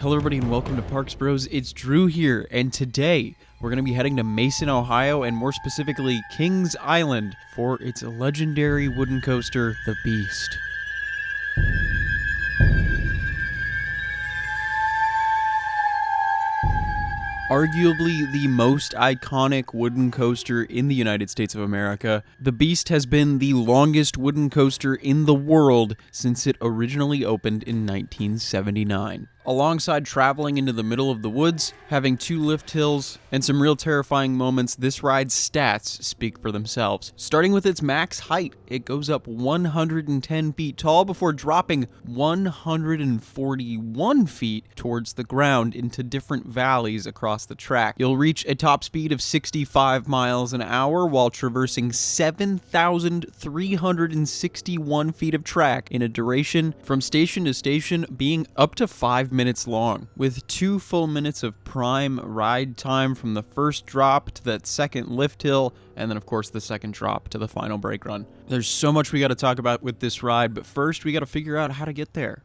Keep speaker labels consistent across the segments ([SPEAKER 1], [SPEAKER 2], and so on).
[SPEAKER 1] Hello everybody and welcome to Parks Bros. It's Drew here, and today we're going to be heading to Mason, Ohio, and more specifically Kings Island for its legendary wooden coaster, the Beast. Arguably the most iconic wooden coaster in the United States of America, the Beast has been the longest wooden coaster in the world since it originally opened in 1979. Alongside traveling into the middle of the woods, having 2 lift hills, and some real terrifying moments, this ride's stats speak for themselves. Starting with its max height, it goes up 110 feet tall before dropping 141 feet towards the ground into different valleys across the track. You'll reach a top speed of 65 miles an hour while traversing 7,361 feet of track in a duration from station to station being up to 5 minutes long, with 2 full minutes of prime ride time from the first drop to that second lift hill, and then of course the second drop to the final brake run. There's so much we got to talk about with this ride, but first we got to figure out how to get there.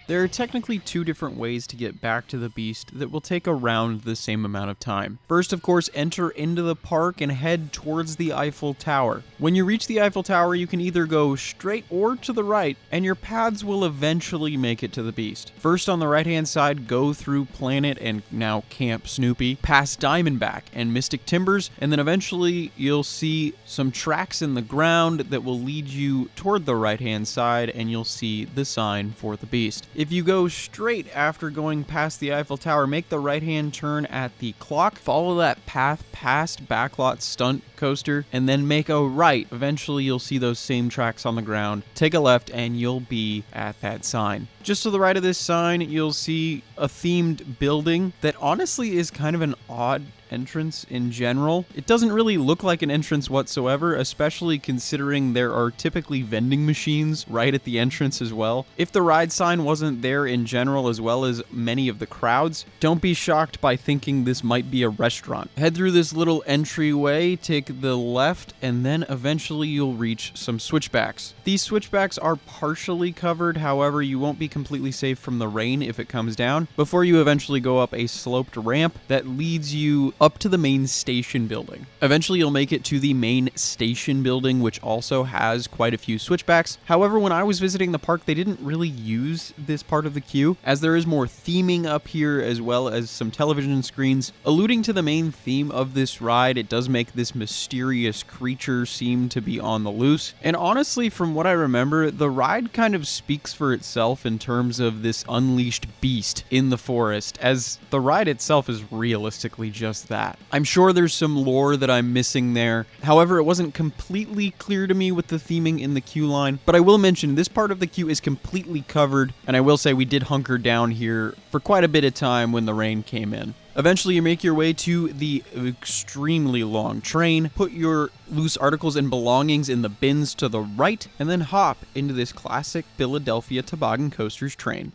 [SPEAKER 1] There are technically 2 different ways to get back to the Beast that will take around the same amount of time. First, of course, enter into the park and head towards the Eiffel Tower. When you reach the Eiffel Tower, you can either go straight or to the right, and your paths will eventually make it to the Beast. First, on the right-hand side, go through Planet and now Camp Snoopy, past Diamondback and Mystic Timbers, and then eventually you'll see some tracks in the ground that will lead you toward the right-hand side, and you'll see the sign for the Beast. If you go straight after going past the Eiffel Tower, make the right-hand turn at the clock, follow that path past Backlot Stunt Coaster, and then make a right. Eventually, you'll see those same tracks on the ground. Take a left, and you'll be at that sign. Just to the right of this sign, you'll see a themed building that honestly is kind of an odd entrance in general. It doesn't really look like an entrance whatsoever, especially considering there are typically vending machines right at the entrance as well. If the ride sign wasn't there in general, as well as many of the crowds, don't be shocked by thinking this might be a restaurant. Head through this little entryway, take the left, and then eventually you'll reach some switchbacks. These switchbacks are partially covered, however, you won't be completely safe from the rain if it comes down, before you eventually go up a sloped ramp that leads you up to the main station building. Eventually you'll make it to the main station building, which also has quite a few switchbacks. However, when I was visiting the park, they didn't really use this part of the queue, as there is more theming up here as well as some television screens. Alluding to the main theme of this ride, it does make this mysterious creature seem to be on the loose. And honestly, from what I remember, the ride kind of speaks for itself in terms of this unleashed beast in the forest, as the ride itself is realistically just that. I'm sure there's some lore that I'm missing there. However, it wasn't completely clear to me with the theming in the queue line, but I will mention this part of the queue is completely covered, and I will say we did hunker down here for quite a bit of time when the rain came in. Eventually, you make your way to the extremely long train, put your loose articles and belongings in the bins to the right, and then hop into this classic Philadelphia Toboggan Coasters train.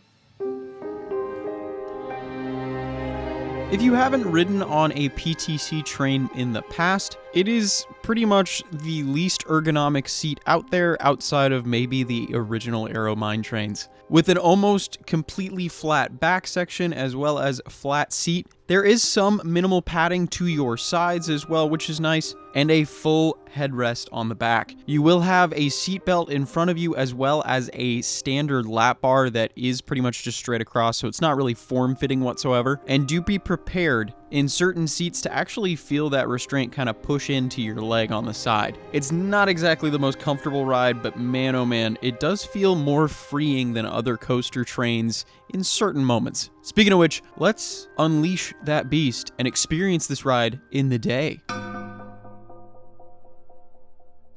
[SPEAKER 1] If you haven't ridden on a PTC train in the past, it is pretty much the least ergonomic seat out there outside of maybe the original Aero Mine trains. With an almost completely flat back section as well as flat seat, there is some minimal padding to your sides as well, which is nice, and a full headrest on the back. You will have a seat belt in front of you as well as a standard lap bar that is pretty much just straight across, so it's not really form-fitting whatsoever. And do be prepared in certain seats to actually feel that restraint kind of push into your leg on the side. It's not exactly the most comfortable ride, but man oh man, it does feel more freeing than other coaster trains in certain moments. Speaking of which, let's unleash that beast and experience this ride in the day.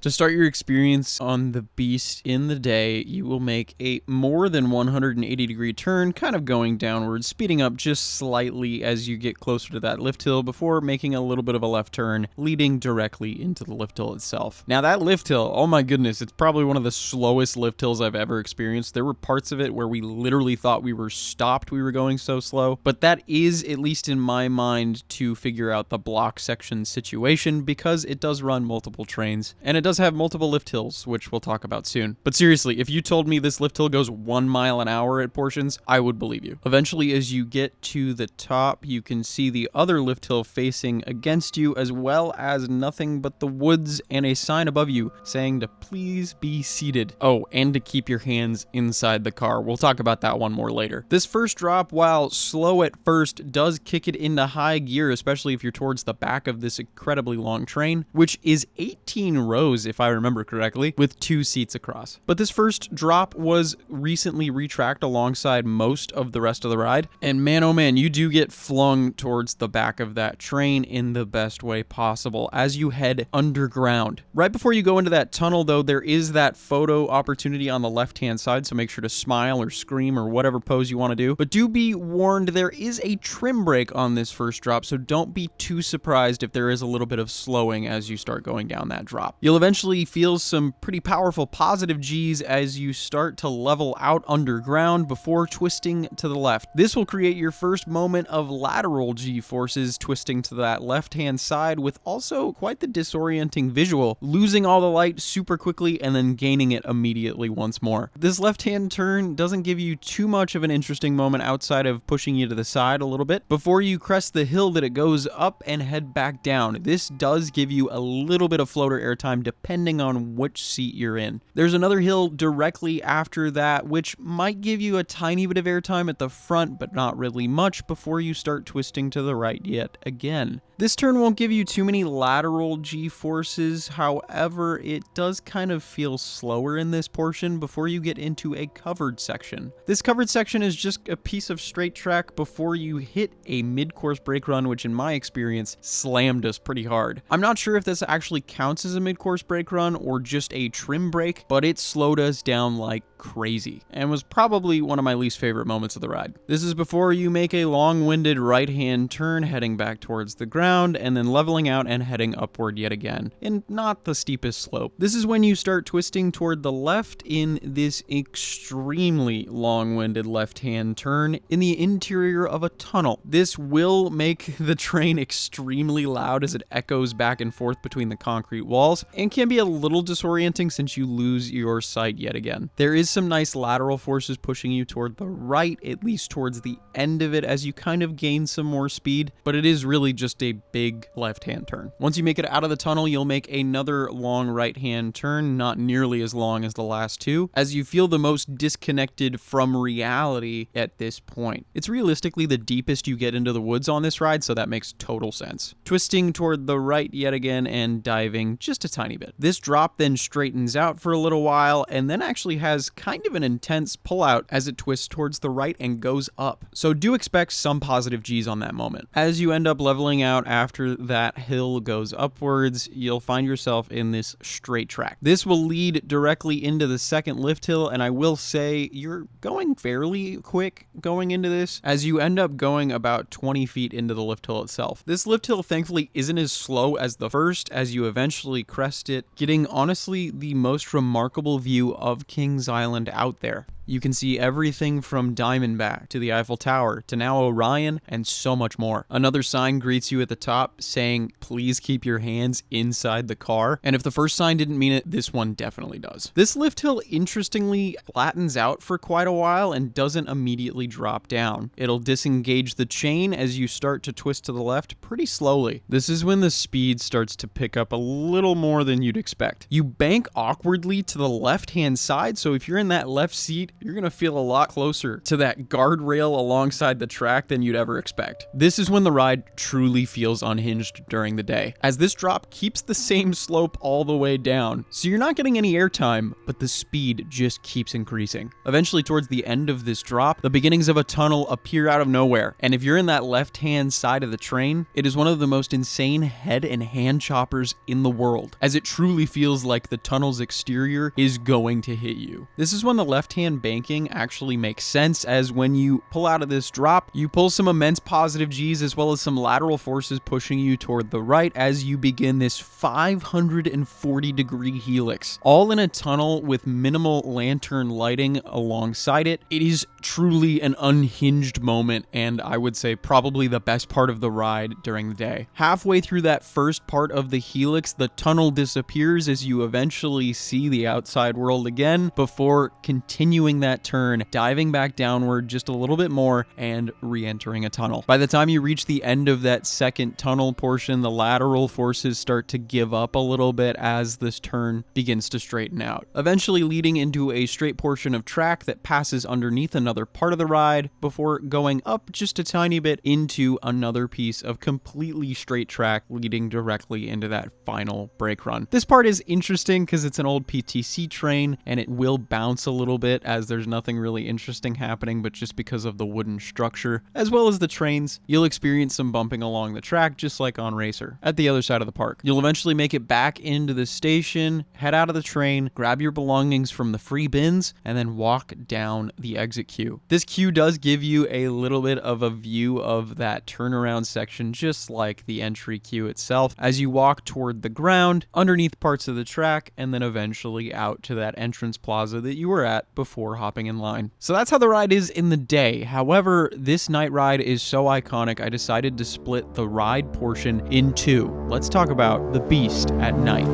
[SPEAKER 1] To start your experience on the Beast in the day, you will make a more than 180-degree turn, kind of going downwards, speeding up just slightly as you get closer to that lift hill before making a little bit of a left turn, leading directly into the lift hill itself. Now that lift hill, oh my goodness, it's probably one of the slowest lift hills I've ever experienced. There were parts of it where we literally thought we were stopped, we were going so slow, but that is, at least in my mind, to figure out the block section situation, because it does run multiple trains, and it does does have multiple lift hills, which we'll talk about soon. But seriously, if you told me this lift hill goes 1 mile an hour at portions, I would believe you. Eventually, as you get to the top, you can see the other lift hill facing against you, as well as nothing but the woods and a sign above you saying to please be seated. Oh, and to keep your hands inside the car. We'll talk about that one more later. This first drop, while slow at first, does kick it into high gear, especially if you're towards the back of this incredibly long train, which is 18 rows, if I remember correctly, with 2 seats across. But this first drop was recently retracked alongside most of the rest of the ride, and man oh man, you do get flung towards the back of that train in the best way possible as you head underground. Right before you go into that tunnel, though, there is that photo opportunity on the left-hand side, so make sure to smile or scream or whatever pose you want to do. But do be warned, there is a trim brake on this first drop, so don't be too surprised if there is a little bit of slowing as you start going down that drop. You'll eventually feel some pretty powerful positive G's as you start to level out underground before twisting to the left. This will create your first moment of lateral G forces twisting to that left-hand side, with also quite the disorienting visual, losing all the light super quickly and then gaining it immediately once more. This left-hand turn doesn't give you too much of an interesting moment outside of pushing you to the side a little bit before you crest the hill that it goes up and head back down. This does give you a little bit of floater airtime depending on which seat you're in. There's another hill directly after that which might give you a tiny bit of airtime at the front, but not really much before you start twisting to the right yet again. This turn won't give you too many lateral G-forces, however, it does kind of feel slower in this portion before you get into a covered section. This covered section is just a piece of straight track before you hit a mid-course brake run, which in my experience slammed us pretty hard. I'm not sure if this actually counts as a mid-course brake run or just a trim brake, but it slowed us down like crazy and was probably one of my least favorite moments of the ride. This is before you make a long-winded right-hand turn heading back towards the ground and then leveling out and heading upward yet again, in not the steepest slope. This is when you start twisting toward the left in this extremely long-winded left-hand turn in the interior of a tunnel. This will make the train extremely loud as it echoes back and forth between the concrete walls and can be a little disorienting since you lose your sight yet again. There is some nice lateral forces pushing you toward the right, at least towards the end of it, as you kind of gain some more speed, but it is really just a big left-hand turn. Once you make it out of the tunnel, you'll make another long right-hand turn, not nearly as long as the last two, as you feel the most disconnected from reality at this point. It's realistically the deepest you get into the woods on this ride, so that makes total sense. Twisting toward the right yet again and diving just a tiny bit. This drop then straightens out for a little while and then actually has kind of an intense pullout as it twists towards the right and goes up. So do expect some positive G's on that moment. As you end up leveling out after that hill goes upwards, you'll find yourself in this straight track. This will lead directly into the second lift hill, and I will say you're going fairly quick going into this as you end up going about 20 feet into the lift hill itself. This lift hill thankfully isn't as slow as the first as you eventually crest it, getting honestly the most remarkable view of Kings Island out there. You can see everything from Diamondback to the Eiffel Tower to now Orion and so much more. Another sign greets you at the top saying, please keep your hands inside the car. And if the first sign didn't mean it, this one definitely does. This lift hill interestingly flattens out for quite a while and doesn't immediately drop down. It'll disengage the chain as you start to twist to the left pretty slowly. This is when the speed starts to pick up a little more than you'd expect. You bank awkwardly to the left-hand side, so if you're in that left seat, you're going to feel a lot closer to that guardrail alongside the track than you'd ever expect. This is when the ride truly feels unhinged during the day, as this drop keeps the same slope all the way down, so you're not getting any airtime, but the speed just keeps increasing. Eventually, towards the end of this drop, the beginnings of a tunnel appear out of nowhere, and if you're in that left-hand side of the train, it is one of the most insane head and hand choppers in the world, as it truly feels like the tunnel's exterior is going to hit you. This is when the left-hand banking actually makes sense, as when you pull out of this drop, you pull some immense positive G's as well as some lateral forces pushing you toward the right as you begin this 540-degree helix, all in a tunnel with minimal lantern lighting alongside it. It is truly an unhinged moment, and I would say probably the best part of the ride during the day. Halfway through that first part of the helix, the tunnel disappears as you eventually see the outside world again before continuing that turn, diving back downward just a little bit more and re-entering a tunnel. By the time you reach the end of that second tunnel portion, the lateral forces start to give up a little bit as this turn begins to straighten out, eventually leading into a straight portion of track that passes underneath another part of the ride before going up just a tiny bit into another piece of completely straight track leading directly into that final brake run. This part is interesting because it's an old PTC train and it will bounce a little bit as there's nothing really interesting happening, but just because of the wooden structure as well as the trains, you'll experience some bumping along the track just like on Racer at the other side of the park. You'll eventually make it back into the station, head out of the train, grab your belongings from the free bins, and then walk down the exit queue. This queue does give you a little bit of a view of that turnaround section, just like the entry queue itself, as you walk toward the ground, underneath parts of the track, and then eventually out to that entrance plaza that you were at before hopping in line. So that's how the ride is in the day. However, this night ride is so iconic, I decided to split the ride portion in two. Let's talk about the Beast at night.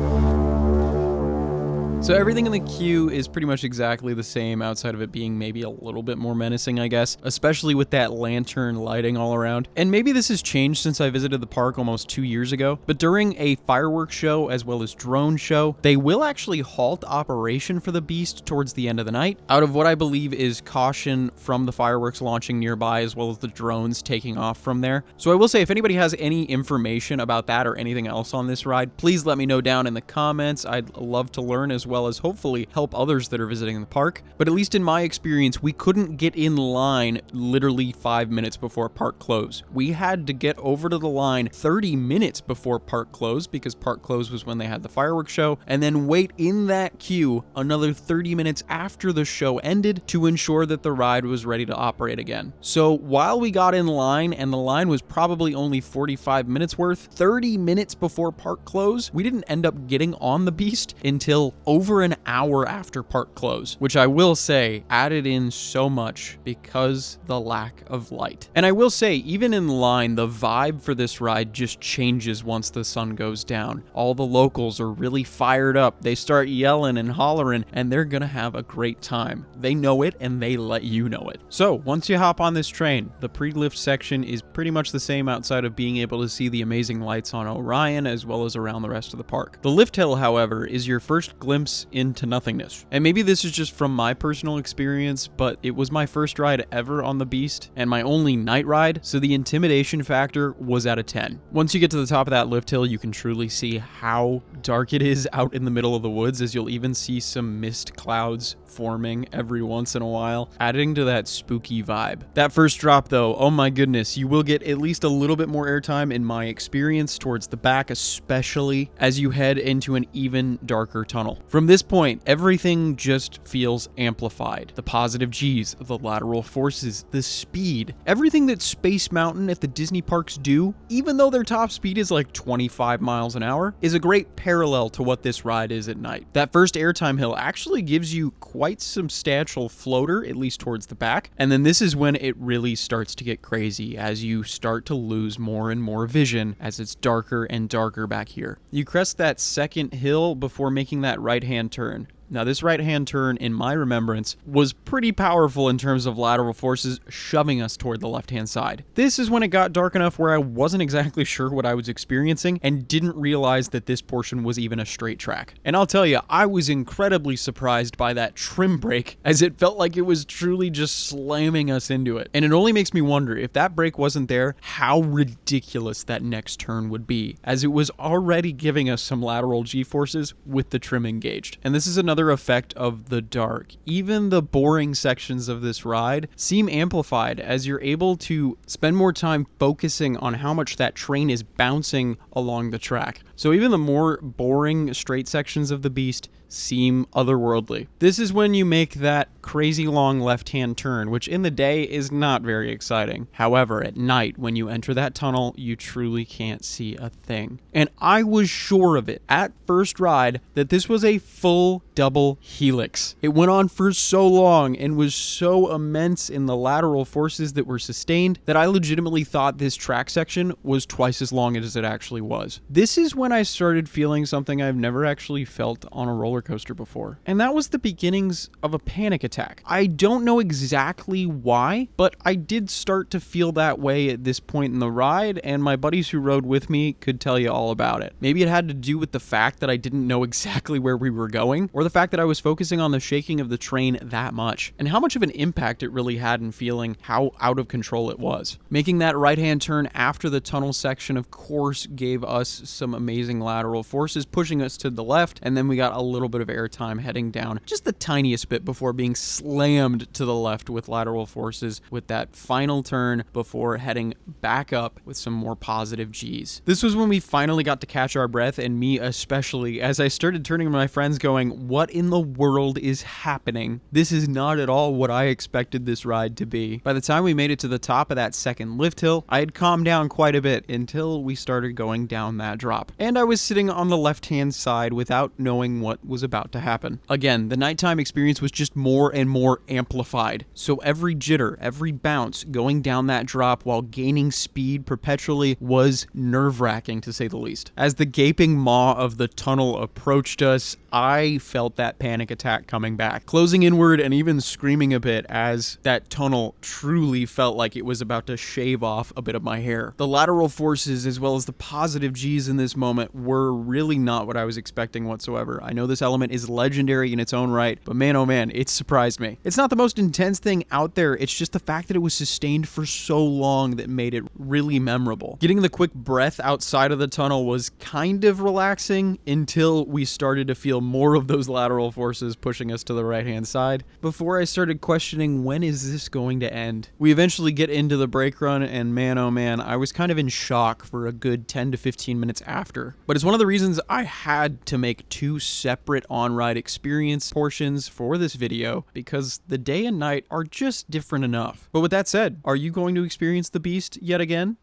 [SPEAKER 1] So everything in the queue is pretty much exactly the same, outside of it being maybe a little bit more menacing, I guess, especially with that lantern lighting all around. And maybe this has changed since I visited the park almost 2 years ago, but during a fireworks show as well as drone show, they will actually halt operation for the Beast towards the end of the night, out of what I believe is caution from the fireworks launching nearby as well as the drones taking off from there. So I will say, if anybody has any information about that or anything else on this ride, please let me know down in the comments. I'd love to learn as well as hopefully help others that are visiting the park. But at least in my experience, we couldn't get in line literally 5 minutes before park close. We had to get over to the line 30 minutes before park close, because park close was when they had the fireworks show, and then wait in that queue another 30 minutes after the show ended to ensure that the ride was ready to operate again. So while we got in line, and the line was probably only 45 minutes worth, 30 minutes before park close, we didn't end up getting on the Beast until over an hour after park close, which I will say added in so much because the lack of light. And I will say, even in line, the vibe for this ride just changes once the sun goes down. All the locals are really fired up. They start yelling and hollering, and they're gonna have a great time. They know it, and they let you know it. So once you hop on this train, the pre-lift section is pretty much the same outside of being able to see the amazing lights on Orion as well as around the rest of the park. The lift hill, however, is your first glimpse into nothingness. And maybe this is just from my personal experience, but it was my first ride ever on the Beast and my only night ride, so the intimidation factor was at a 10. Once you get to the top of that lift hill, you can truly see how dark it is out in the middle of the woods, as you'll even see some mist clouds forming every once in a while, adding to that spooky vibe. That first drop though, oh my goodness, you will get at least a little bit more airtime in my experience towards the back, especially as you head into an even darker tunnel. From this point, everything just feels amplified. The positive G's, the lateral forces, the speed, everything that Space Mountain at the Disney parks do, even though their top speed is like 25 miles an hour, is a great parallel to what this ride is at night. That first airtime hill actually gives you quite substantial floater, at least towards the back, and then this is when it really starts to get crazy as you start to lose more and more vision as it's darker and darker back here. You crest that second hill before making that right-hand turn. Now, this right-hand turn, in my remembrance, was pretty powerful in terms of lateral forces shoving us toward the left-hand side. This is when it got dark enough where I wasn't exactly sure what I was experiencing and didn't realize that this portion was even a straight track. And I'll tell you, I was incredibly surprised by that trim brake, as it felt like it was truly just slamming us into it. And it only makes me wonder, if that brake wasn't there, how ridiculous that next turn would be, as it was already giving us some lateral G-forces with the trim engaged. And this is another effect of the dark. Even the boring sections of this ride seem amplified as you're able to spend more time focusing on how much that train is bouncing along the track. So even the more boring straight sections of the Beast seem otherworldly. This is when you make that crazy long left-hand turn, which in the day is not very exciting. However, at night, when you enter that tunnel, you truly can't see a thing. And I was sure of it at first ride that this was a full double helix. It went on for so long and was so immense in the lateral forces that were sustained that I legitimately thought this track section was twice as long as it actually was. This is when I started feeling something I've never actually felt on a roller coaster before, and that was the beginnings of a panic attack. I don't know exactly why, but I did start to feel that way at this point in the ride, and my buddies who rode with me could tell you all about it. Maybe it had to do with the fact that I didn't know exactly where we were going, or the fact that I was focusing on the shaking of the train that much, and how much of an impact it really had in feeling how out of control it was. Making that right-hand turn after the tunnel section, of course, gave us some amazing lateral forces, pushing us to the left, and then we got a little bit of airtime heading down just the tiniest bit before being slammed to the left with lateral forces with that final turn before heading back up with some more positive G's. This was when we finally got to catch our breath, and me especially, as I started turning to my friends going, what in the world is happening? This is not at all what I expected this ride to be. By the time we made it to the top of that second lift hill, I had calmed down quite a bit until we started going down that drop. And I was sitting on the left-hand side without knowing what was about to happen. Again, the nighttime experience was just more and more amplified. So every jitter, every bounce going down that drop while gaining speed perpetually was nerve-wracking, to say the least. As the gaping maw of the tunnel approached us, I felt that panic attack coming back, closing inward and even screaming a bit as that tunnel truly felt like it was about to shave off a bit of my hair. The lateral forces as well as the positive G's in this moment were really not what I was expecting whatsoever. I know this element is legendary in its own right, but man oh man, it surprised me. It's not the most intense thing out there, it's just the fact that it was sustained for so long that made it really memorable. Getting the quick breath outside of the tunnel was kind of relaxing until we started to feel more of those lateral forces pushing us to the right-hand side before I started questioning, when is this going to end? We eventually get into the brake run, and man oh man, I was kind of in shock for a good 10 to 15 minutes after. But it's one of the reasons I had to make two separate on-ride experience portions for this video, because the day and night are just different enough. But with that said, are you going to experience the Beast yet again?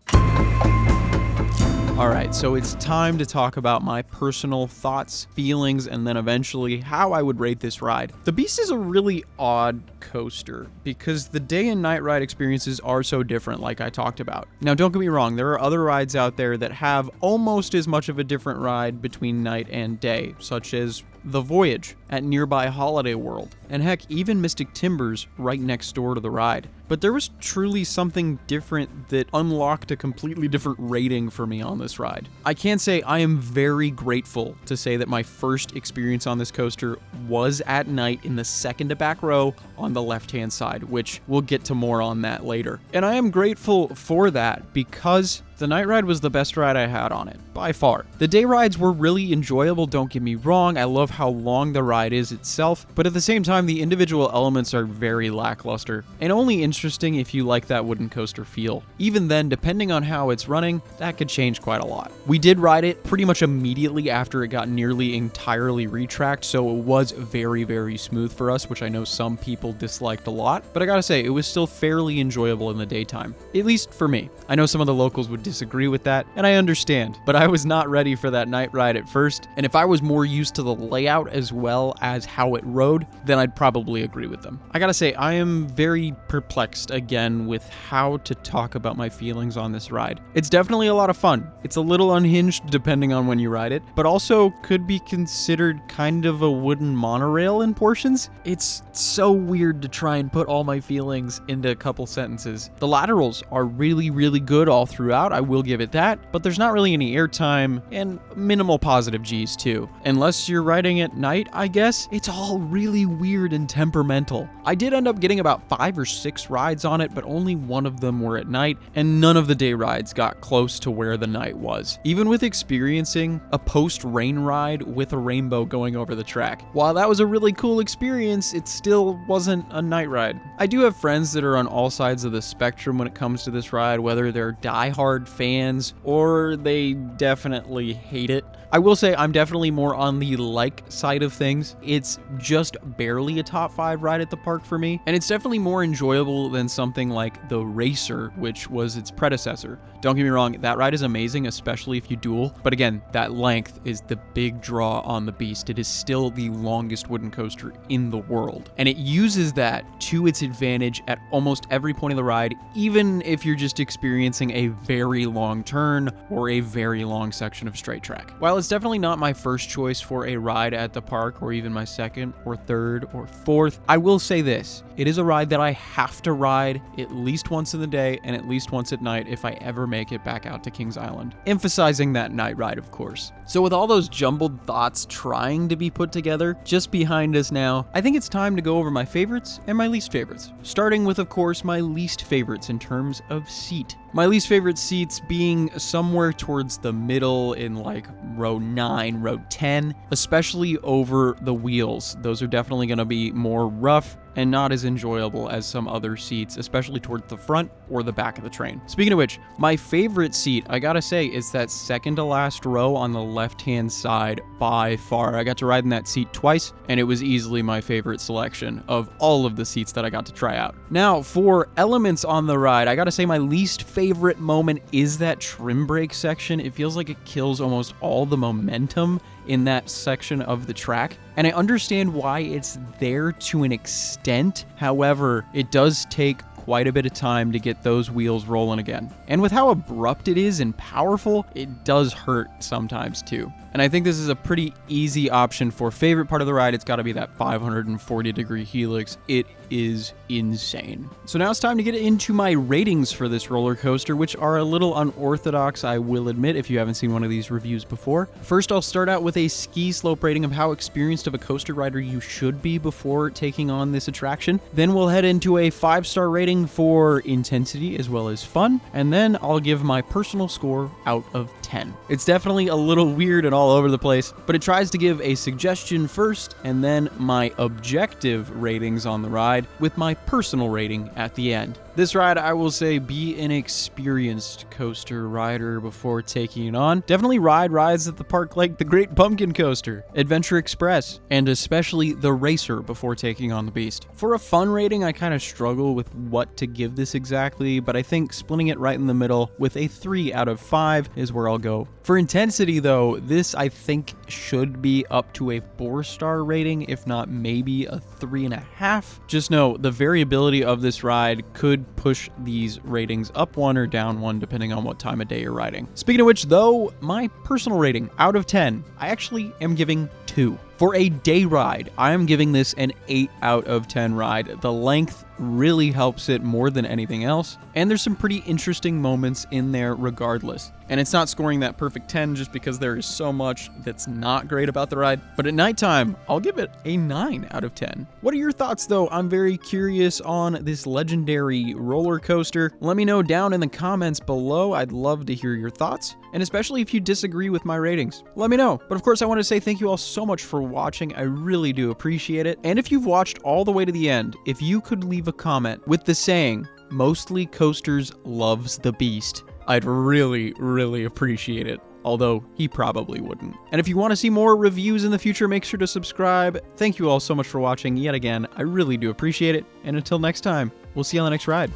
[SPEAKER 1] Alright, so it's time to talk about my personal thoughts, feelings, and then eventually how I would rate this ride. The Beast is a really odd coaster because the day and night ride experiences are so different, like I talked about. Now, don't get me wrong, there are other rides out there that have almost as much of a different ride between night and day, such as The Voyage at nearby Holiday World, and heck, even Mystic Timbers right next door to the ride. But there was truly something different that unlocked a completely different rating for me on this ride. I can say I am very grateful to say that my first experience on this coaster was at night in the second to back row on the left-hand side, which we'll get to more on that later. And I am grateful for that because the night ride was the best ride I had on it, by far. The day rides were really enjoyable, don't get me wrong. I love how long the ride is itself, but at the same time, the individual elements are very lackluster, and only interesting if you like that wooden coaster feel. Even then, depending on how it's running, that could change quite a lot. We did ride it pretty much immediately after it got nearly entirely retracked, so it was very, very smooth for us, which I know some people disliked a lot, but I gotta say, it was still fairly enjoyable in the daytime, at least for me. I know some of the locals would disagree with that, and I understand, but I was not ready for that night ride at first, and if I was more used to the layout as well as how it rode, then I'd probably agree with them. I gotta say, I am very perplexed again with how to talk about my feelings on this ride. It's definitely a lot of fun. It's a little unhinged depending on when you ride it, but also could be considered kind of a wooden monorail in portions. It's so weird to try and put all my feelings into a couple sentences. The laterals are really, really good all throughout, I will give it that, but there's not really any airtime and minimal positive G's too. Unless you're riding at night, I guess, it's all really weird and temperamental. I did end up getting about 5 or 6 rides on it, but only one of them were at night, and none of the day rides got close to where the night was. Even with experiencing a post-rain ride with a rainbow going over the track. While that was a really cool experience, it still wasn't a night ride. I do have friends that are on all sides of the spectrum when it comes to this ride, whether they're diehard fans or they definitely hate it. I will say I'm definitely more on the like side of things. It's just barely a top 5 ride at the park for me, and it's definitely more enjoyable than something like the Racer, which was its predecessor. Don't get me wrong, that ride is amazing, especially if you duel, but again, that length is the big draw on the Beast. It is still the longest wooden coaster in the world, and it uses that to its advantage at almost every point of the ride, even if you're just experiencing a very long turn or a very long section of straight track. While it's definitely not my first choice for a ride at the park, or even my second or third or fourth, I will say this: it is a ride that I have to ride at least once in the day and at least once at night if I ever make it back out to Kings Island. Emphasizing that night ride, of course. So with all those jumbled thoughts trying to be put together just behind us now, I think it's time to go over my favorites and my least favorites. Starting with, of course, my least favorites in terms of seat. My least favorite seats being somewhere towards the middle in like row 9, row 10, especially over the wheels. Those are definitely going to be more rough and not as enjoyable as some other seats, especially towards the front or the back of the train. Speaking of which, my favorite seat, I gotta say, is that second to last row on the left-hand side by far. I got to ride in that seat twice, and it was easily my favorite selection of all of the seats that I got to try out. Now, for elements on the ride, I gotta say my least favorite moment is that trim brake section. It feels like it kills almost all the momentum in that section of the track, and I understand why it's there to an extent. However, it does take quite a bit of time to get those wheels rolling again. And with how abrupt it is and powerful, it does hurt sometimes too. And I think this is a pretty easy option for favorite part of the ride. It's got to be that 540-degree helix. It is insane. So now it's time to get into my ratings for this roller coaster, which are a little unorthodox, I will admit, if you haven't seen one of these reviews before. First, I'll start out with a ski slope rating of how experienced of a coaster rider you should be before taking on this attraction. Then we'll head into a 5-star rating for intensity as well as fun, and then I'll give my personal score out of 10. It's definitely a little weird and all over the place, but it tries to give a suggestion first and then my objective ratings on the ride with my personal rating at the end. This ride, I will say, be an experienced coaster rider before taking it on. Definitely ride rides at the park like the Great Pumpkin Coaster, Adventure Express, and especially the Racer before taking on the Beast. For a fun rating, I kind of struggle with what to give this exactly, but I think splitting it right in the middle with a 3 out of 5 is where I'll go. For intensity, though, this I think should be up to a 4-star rating, if not maybe a 3.5. Just know the variability of this ride could push these ratings up 1 or down 1 depending on what time of day you're riding. Speaking of which, though, my personal rating out of 10, I actually am giving 2. For a day ride, I am giving this an 8 out of 10 ride. The length really helps it more than anything else, and there's some pretty interesting moments in there regardless. And it's not scoring that perfect 10 just because there is so much that's not great about the ride, but at nighttime, I'll give it a 9 out of 10. What are your thoughts, though? I'm very curious on this legendary roller coaster. Let me know down in the comments below. I'd love to hear your thoughts, and especially if you disagree with my ratings, let me know. But of course, I want to say thank you all so much for watching. I really do appreciate it. And if you've watched all the way to the end, if you could leave a comment with the saying, "Mostly Coasters loves the Beast," I'd really, really appreciate it. Although he probably wouldn't. And if you want to see more reviews in the future, make sure to subscribe. Thank you all so much for watching yet again. I really do appreciate it. And until next time, we'll see you on the next ride.